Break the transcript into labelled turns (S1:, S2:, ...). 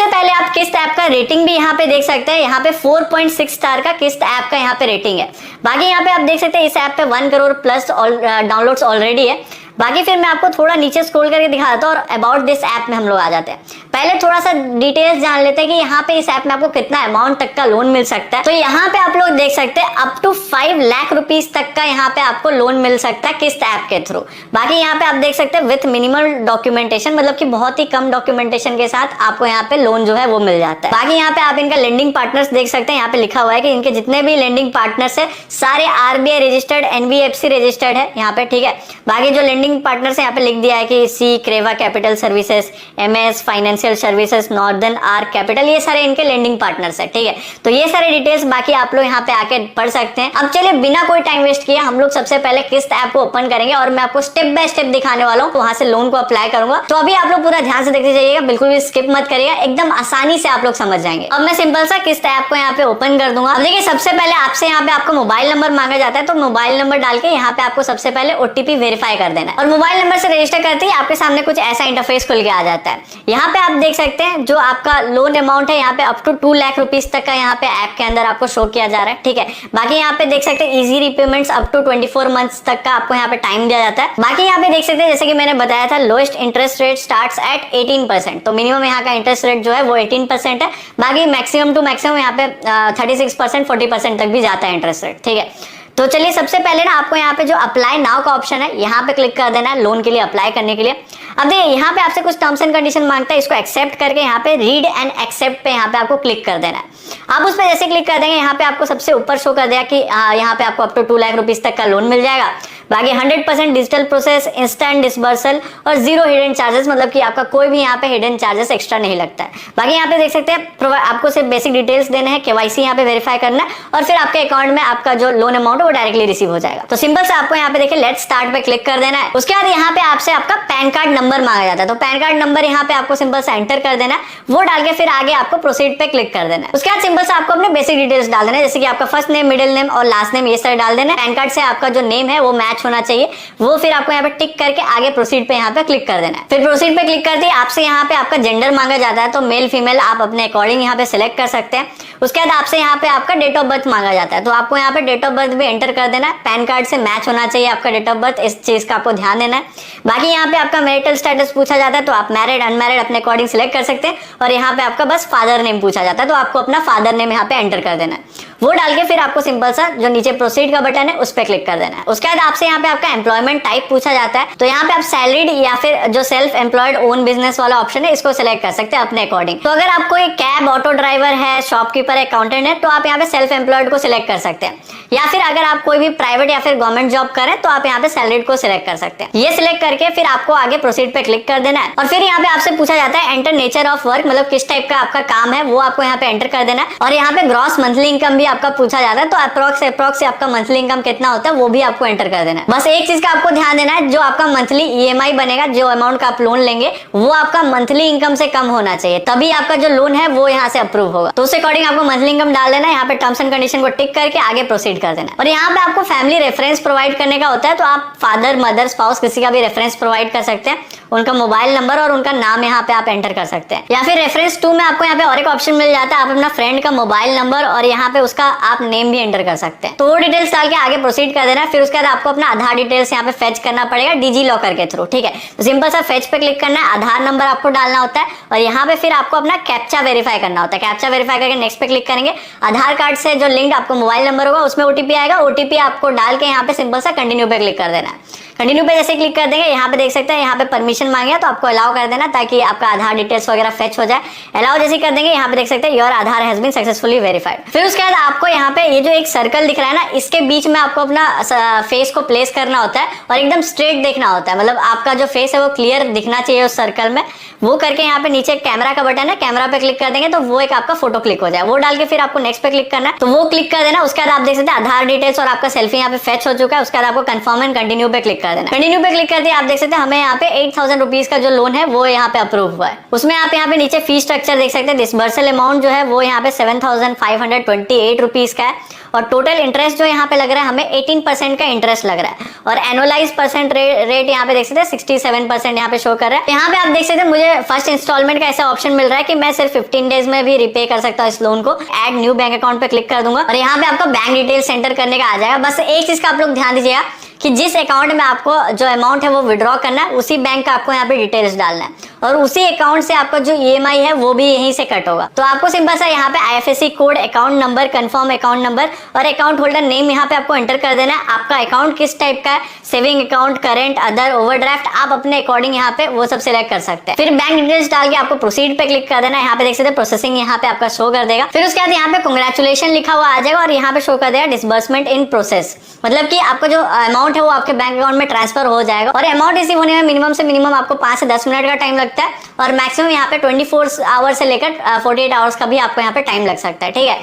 S1: सबसे पहले आप किस्त ऐप का रेटिंग भी यहाँ पे देख सकते हैं। यहाँ पे 4.6 स्टार का किस्त ऐप का यहाँ पे रेटिंग है। बाकी यहाँ पे आप देख सकते हैं इस ऐप पे 1 करोड़ प्लस डाउनलोड्स ऑलरेडी है। बाकी फिर मैं आपको थोड़ा नीचे स्क्रॉल करके दिखाता हूँ और अबाउट दिस ऐप में हम लोग आ जाते हैं। पहले थोड़ा सा डिटेल्स जान लेते हैं कि यहाँ पे इस ऐप में आपको कितना अमाउंट तक का लोन मिल सकता है। तो यहाँ पे आप लोग देख सकते हैं अप टू 5 लाख रुपीस तक का यहाँ पे आपको लोन मिल सकता है किस्त ऐप के थ्रू। बाकी यहाँ पे आप देख सकते हैं विथ मिनिमल डॉक्यूमेंटेशन, मतलब कि बहुत ही कम डॉक्यूमेंटेशन के साथ आपको यहाँ पे लोन जो है वो मिल जाता है। बाकी यहाँ पे आप इनका लेंडिंग पार्टनर्स देख सकते हैं। यहाँ पे लिखा हुआ है कि इनके जितने भी लेंडिंग पार्टनर्स है सारे RBI रजिस्टर्ड, NBFC रजिस्टर्ड है यहाँ पे, ठीक है। बाकी जो लेंडिंग पार्टनर्स है यहाँ पे लिख दिया है कि सी क्रेवा capital services, MS financial services, Northern Arc Capital, ये सारे इनके लेंडिंग पार्टनर्स है, ठीक है। तो ये सारे डिटेल्स बाकी आप लोग यहाँ पे आके पढ़ सकते हैं। अब चलिए बिना कोई टाइम वेस्ट किए हम लोग सबसे पहले किस्त ऐप को ओपन करेंगे और मैं आपको स्टेप बाय स्टेप दिखाने वाला हूँ, वहां से लोन को अप्लाई करूंगा। तो अभी आप लोग पूरा ध्यान से देखते जाइएगा, बिल्कुल भी स्किप मत करिएगा, एकदम आसानी से आप लोग समझ जाएंगे। अब मैं सिंपल सा किस्त ऐप को यहाँ पे ओपन कर दूंगा। अब देखिए सबसे पहले आपसे यहाँ पे आपको मोबाइल नंबर मांगा जाता है, तो मोबाइल नंबर डाल के यहाँ पे आपको सबसे पहले OTP वेरीफाई कर देना है और मोबाइल नंबर से रजिस्टर करते ही आपके सामने कुछ ऐसा इंटरफेस खुल के आ जाता है। यहाँ पे आप देख सकते हैं जो आपका लोन अमाउंट है यहाँ पे अप टू 2 लाख रुपीस तक का यहाँ पे ऐप के अंदर आपको शो किया जा रहा है, ठीक है। बाकी यहाँ पे देख सकते हैं easy repayments up to 24 months तक का आपको यहाँ पे टाइम दिया जाता है। बाकी यहाँ पे देख सकते हैं जैसे कि मैंने बताया था lowest interest rate starts at 18%, तो मिनिमम यहाँ का इंटरेस्ट रेट जो है वो 18% है। बाकी मैक्सिमम टू मैक्सिमम यहाँ पे 36% 40% तक भी जाता है इंटरेस्ट रेट, ठीक है। तो चलिए सबसे पहले ना आपको यहाँ पे जो अप्लाई नाउ का ऑप्शन है यहाँ पे क्लिक कर देना है लोन के लिए अप्लाई करने के लिए। अब देखिए यहाँ पे आपसे कुछ टर्म्स एंड कंडीशन मांगता है, इसको एक्सेप्ट करके यहाँ पे रीड एंड एक्सेप्ट पे यहाँ पे आपको क्लिक कर देना है। आप उस पर जैसे क्लिक कर देंगे यहाँ पे आपको सबसे ऊपर शो कर दिया कि यहाँ पे आपको अप टू 2 लाख रुपीस तक का लोन मिल जाएगा। बाकी 100% डिजिटल प्रोसेस, इंस्टेंट डिसबर्सल और 0 हिडन चार्जेस, मतलब कि आपका कोई भी यहाँ पे हिडन चार्जेस एक्स्ट्रा नहीं लगता है। बाकी यहाँ पे देख सकते हैं आपको सिर्फ बेसिक डिटेल्स देने हैं, KYC यहाँ पे वेरीफाई करना है और फिर आपके अकाउंट में आपका जो लोन अमाउंट है वो डायरेक्टली रिसीव हो जाएगा। तो सिंपल से आपको यहाँ पे देखिए लेट्स स्टार्ट पे क्लिक कर देना है। उसके बाद यहाँ पे आपसे आपका पैन कार्ड नंबर मांगा जाता है, तो पैन कार्ड नंबर यहाँ पे आपको सिंपल से एंटर कर देना है, वो डाल के फिर आगे आपको प्रोसीड पे क्लिक कर देना है। उसके बाद सिंपल से आपको अपने बेसिक डिटेल्स डाल देना है, जैसे कि आपका फर्स्ट नेम, मिडिल नेम और लास्ट नेम, ये सारे डाल देना है। पैन कार्ड से आपका जो नेम है वो मैच होना चाहिए, वो फिर आपको यहाँ पे टिक करके आगे प्रोसीड पे यहाँ पे क्लिक कर देना है। फिर प्रोसीड पे क्लिक करते ही आपसे यहाँ पे आपका जेंडर मांगा जाता है, तो मेल फीमेल आप अपने अकॉर्डिंग यहाँ पे सिलेक्ट कर सकते हैं। उसके बाद आपसे यहाँ पे आपका डेट ऑफ बर्थ मांगा जाता है, तो आपको यहाँ पे डेट ऑफ बर्थ भी एंटर कर देना है। पैन कार्ड से मैच होना चाहिए आपका डेट ऑफ बर्थ, इस चीज का आपको ध्यान देना है। बाकी यहाँ पे आपका मैरिटल स्टेटस पूछा जाता है, तो आप मैरिड अनमैरिड अपने अकॉर्डिंग सिलेक्ट कर सकते हैं। और यहाँ पे आपका बस फादर नेम पूछा जाता है, तो आपको अपना फादर नेम यहाँ पे एंटर कर देना है। वो डाल के फिर आपको सिंपल सा जो नीचे प्रोसीड का बटन है उस पर क्लिक कर देना है। उसके बाद आपसे यहाँ पे आपका एम्प्लॉयमेंट टाइप पूछा जाता है, तो यहाँ पे आप सैलरीड या फिर जो सेल्फ एम्प्लॉयड ओन बिजनेस वाला ऑप्शन है इसको सिलेक्ट कर सकते हैं अपने अकॉर्डिंग। तो अगर आप कोई कैब ऑटो ड्राइवर है, शॉपकीपर है, अकाउंटेंट है, तो आप यहाँ पे सेल्फ एम्प्लॉयड को सिलेक्ट कर सकते हैं। या फिर अगर आप कोई भी प्राइवेट या फिर गवर्नमेंट जॉब करें तो आप यहाँ पे सैलरीड को सिलेक्ट कर सकते हैं। ये सिलेक्ट करके फिर आपको आगे प्रोसीड पे क्लिक कर देना है और फिर यहाँ पे आपसे पूछा जाता है एंटर नेचर ऑफ वर्क, मतलब किस टाइप का आपका काम है वो आपको यहाँ पे एंटर कर देना है। और यहाँ पे ग्रॉस मंथली इनकम भी आपका पूछा जाता है, तो अप्रोक्स से आपका मंथली इनकम कितना होता है वो भी आपको एंटर कर देना है। बस एक चीज का आपको ध्यान देना है, जो आपका मंथली EMI बनेगा, जो अमाउंट का आप लोन लेंगे वो आपका मंथली इनकम से कम होना चाहिए, तभी आपका जो लोन है वो यहाँ से अप्रूव होगा। तो उस अकॉर्डिंग आपको मंथली इनकम डाल देना है, यहाँ पे टर्म्स एंड कंडीशन को टिक करके आगे प्रोसीड कर देना है। और यहाँ पे आपको फैमिली रेफरेंस प्रोवाइड करने का होता है, तो आप फादर, मदर, स्पाउस किसी का भी रेफरेंस प्रोवाइड कर सकते हैं, उनका मोबाइल नंबर और उनका नाम यहाँ पे आप एंटर कर सकते हैं। या फिर रेफरेंस 2 में आपको यहाँ पे और एक ऑप्शन मिल जाता है, आप अपना फ्रेंड का मोबाइल नंबर और यहाँ पे उसका आप नेम भी एंटर कर सकते हैं। तो वो डिटेल्स डाल के आगे प्रोसीड कर देना है। फिर उसके बाद आपको अपना आधार डिटेल्स यहाँ पे फेच करना पड़ेगा डिजी लॉकर के थ्रू, ठीक है। तो सिंपल सा फेच पे क्लिक करना है, आधार नंबर आपको डालना होता है और यहाँ पे फिर आपको अपना कैप्चा वेरीफाई करना होता है। कैप्चा वेरीफाई करके नेक्स्ट पे क्लिक करेंगे। आधार कार्ड से जो लिंक्ड आपको मोबाइल नंबर होगा उसमें OTP आएगा, OTP आपको डाल के यहाँ पे सिंपल सा कंटिन्यू पे क्लिक कर देना है। कंटिन्यू पे जैसे क्लिक कर देंगे यहाँ पे देख सकते हैं यहाँ पे परमिशन मांगे तो आपको अलाउ कर देना ताकि आपका आधार डिटेल्स वगैरह फेच हो जाए। अलाउ जैसे कर देंगे यहाँ पे देख सकते हैं your Aadhaar has been successfully verified. फिर उसके बाद आपको यहाँ पे ये जो एक सर्कल दिख रहा है ना, इसके बीच में आपको अपना फेस को प्लेस करना होता है और एकदम स्ट्रेट देखना होता है, मतलब आपका जो फेस है वो क्लियर दिखना चाहिए उस सर्कल में। वो करके यहाँ पे नीचे कैमरा का बटन है, कैमरा पे क्लिक कर देंगे तो वो एक आपका फोटो क्लिक हो जाए। वो डाल के फिर आपको नेक्स्ट पे क्लिक करना है, तो वो क्लिक कर देना। उसके बाद आप देख सकते हैं आधार डिटेल्स और आपका सेल्फी यहाँ पे फेच हो चुका है। उसके बाद आपको कंफर्म एंड कंटिन्यू पे क्लिक कर देना। कंटिन्यू पे क्लिक करते आप देख सकते हैं हमें यहाँ पे 8000 रुपीज का जो लोन है वो यहाँ पे अप्रूव हुआ है। उसमें आप यहाँ पे नीचे फी स्ट्रक्चर देख सकते हैं। डिसबर्सल अमाउंट जो है वो यहाँ पे 7528 रुपीज का है और टोटल इंटरेस्ट जो यहाँ पे लग रहा है हमें 18% का इंटरेस्ट लग रहा है और एनुअलाइज परसेंट रेट यहाँ पे देख सकते हैं 67% यहाँ पे शो कर रहा है। यहाँ पे आप देख सकते हैं मुझे फर्स्ट इंस्टॉलमेंट का ऐसा ऑप्शन मिल रहा है कि मैं सिर्फ 15 डेज में भी रिपे कर सकता हूँ इस लोन को। ऐड न्यू बैंक अकाउंट पे क्लिक कर दूंगा और यहाँ पे आपको बैंक डिटेल्स एंटर करने का आ जाएगा। बस एक चीज का आप लोग ध्यान दीजिएगा कि जिस अकाउंट में आपको जो अमाउंट है वो विड्रॉ करना है उसी बैंक का आपको यहाँ पे डिटेल्स डालना है और उसी अकाउंट से आपका जो EMI है वो भी यहीं से कट होगा। तो आपको सिंपल सा यहाँ पे IFSC code, account number, confirm account number और अकाउंट होल्डर नेम यहाँ पे आपको एंटर कर देना है। आपका अकाउंट किस टाइप का है, saving account, current, other, overdraft, आप अपने अकॉर्डिंग यहाँ पे वो सब सिलेक्ट कर सकते हैं। फिर बैंक डिटेल्स डाल के आपको प्रोसीड पे क्लिक कर देना है। यहाँ पे देख सकते हैं प्रोसेसिंग यहाँ पे आपका शो कर देगा। फिर उसके बाद यहाँ पे कांग्रेचुलेशन लिखा हुआ आ जाएगा और यहाँ पे शो कर देगा डिसबर्समेंट इन प्रोसेस, मतलब कि आपका जो अमाउंट है वो आपके बैंक अकाउंट में ट्रांसफर हो जाएगा और अमाउंट रिसीव होने में मिनिमम से मिनिमम आपको 5 से 10 मिनट का टाइम लगता है और मैक्सिमम यहाँ पे 24 आवर्स से लेकर 48 आवर्स का भी आपको यहाँ पे टाइम लग सकता है। ठीक है।